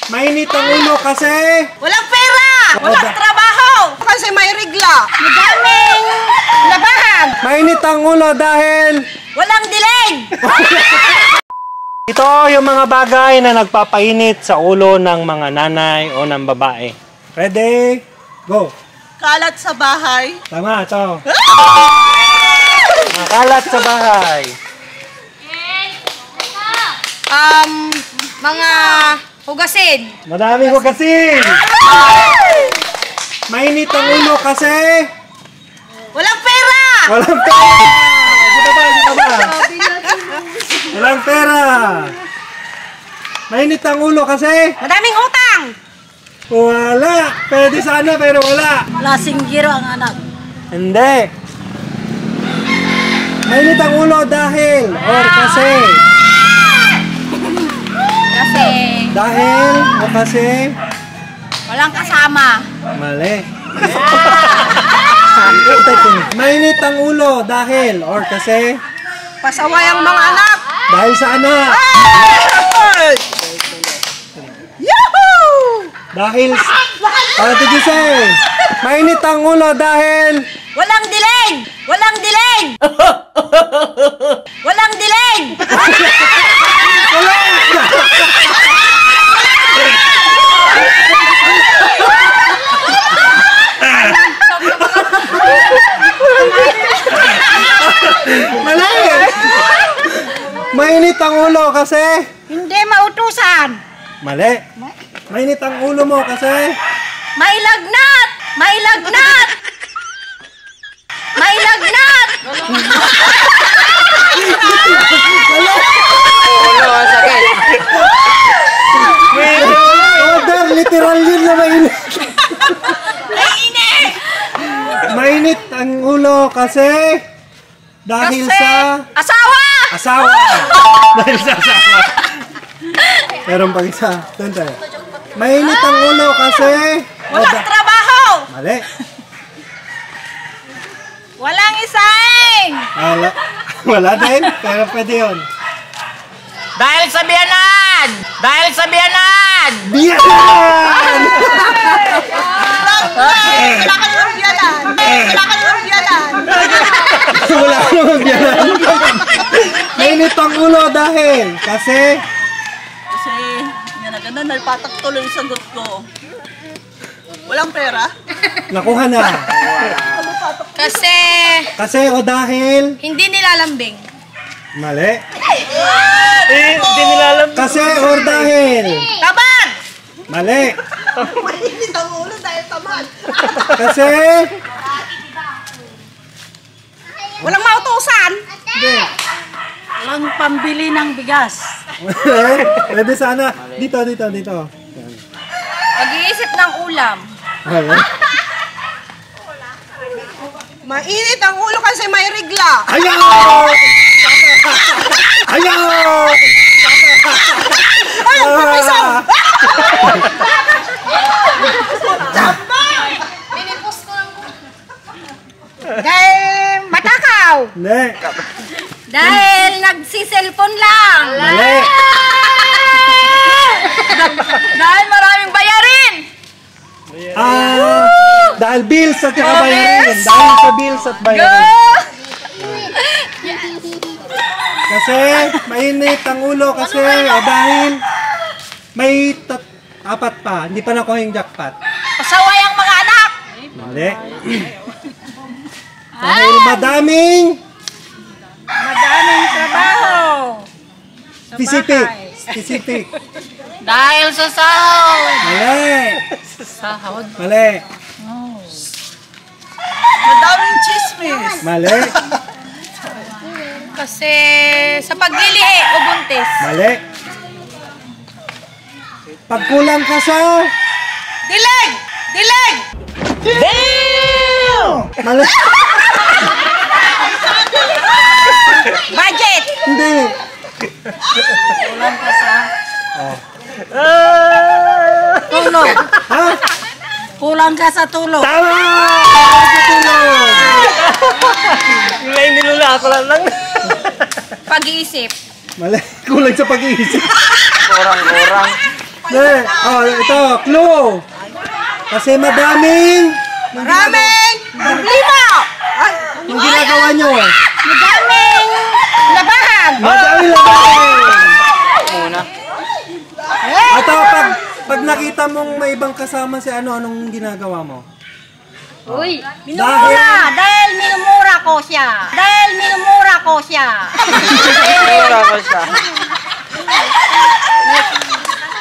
Mainit ang ulo kasi walang pera! Walang trabaho! Kasi may regla! Madaming labahan! mainit ang ulo dahil Walang dilig! ito yung mga bagay na nagpapainit sa ulo ng mga nanay o ng babae. Ready? Go! Kalat sa bahay. Tama, ito. Kalat sa bahay. Mga hugasin. Madami ko kasi. Mainit ang ulo kasi Walang pera! walang pera. Dito ba? Walang pera. Mainit ang ulo kasi Madaming utang! wala. Pwede sana pero wala. Lasing giro ang anak. Hindi. Mainit ang ulo dahil or kasi. Kasi Dahil o kasi. walang kasama. Mali. Mainit ang ulo dahil or kasi. Pasaway ang mga anak. Dahil sa anak. Yahoo! Dahil tigise. Mainit ang ulo dahil Walang dilig! Walang dilig! Walang dilig! mali. Mainit ang ulo kasi. Hindi mautusan. Mali. Mainit ang ulo mo kasi. May lagnat! May lagnat! May lagnat! Order, literal yun na mainit. Mainit! Mainit ang ulo kasi dahil Kasi sa asawa! asawa. Dahil sa asawa. Meron pang isa. Tante. Mainit ang ulo kasi Walang trabaho! mali. Walang isaing! Wala din, pero pwede yun. Dahil sa biyanan! Dahil sa biyanan! Biyanan! Wala ka naman biyanan! Wala ka naman biyanan! Wala ka naman biyanan. Mainit ang ulo dahil kasi Kasi, yan na ganda, nalpatak tuloy yung sagot ko. Walang pera? nakuha na. Kasi, Kasi o dahil hindi nilalambing. mali. Hindi nilalam. Kasi or dahil Tamad! mali. Mainit ang ulo dahil tamad. Kasi Walang mautusan. hindi. Walang pambili ng bigas. Pwede sana. Dito. Pag-iisip ng ulam. Mali. Mainit ang ulo kasi may regla. Ayaw! Ayaw! Ay, papisaw! Dahil matakaw. Hindi. Dahil nagsiselfon lang. Mali. Dahil maraming bayarin. Dahil bills at saka bayarin. Dahil sa bills at bayarin. Kasi mainit ang ulo kasi o dahil may apat pa. Hindi pa nakuha yung jackpot. Pasaway ang mga anak. Mali. Dahil madaming Trabaho. specific. Dahil sa sahod. Mali. Sahod? Mali. Madaming chismis. Mali. Kasi sa paglilihi o buntis. Mali. Pagkulang ka sa Dilig! Dilig! mali. Budget! Hindi. Kulang ka sa tulog. Ha? Kulang ka sa tulog. Tama! Tulog! Yung nilula ako lang. Pag-iisip. Mali. Kulang sa pag-iisip. Kurang. Oh, ito, clue. Kasi madaming Problema! yung ginagawa nyo. Madaming labahan! Madaming labahin. Muna. Ito, pag nakita mong may ibang kasama si anong ginagawa mo? Uy, Dahil- minumura! Dahil minumura ko siya! Dahil minumura ko siya! Mura ko siya.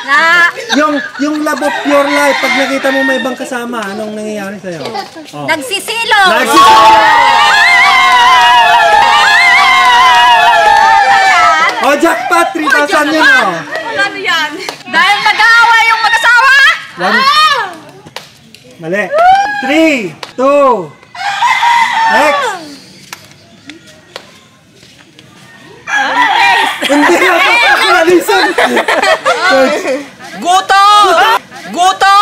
Na, Yung love of your life, pag nakita mo may ibang kasama, anong nangyayari sa'yo? Oh. nagsisilo! Oh, jackpot! 3,000 yun, oh. Wala na yan. Dahil nag-aaway yung mag-asawa! One. Mali. 3, 2, next! Hindi! Ako na, listen! Gutom! Gutom!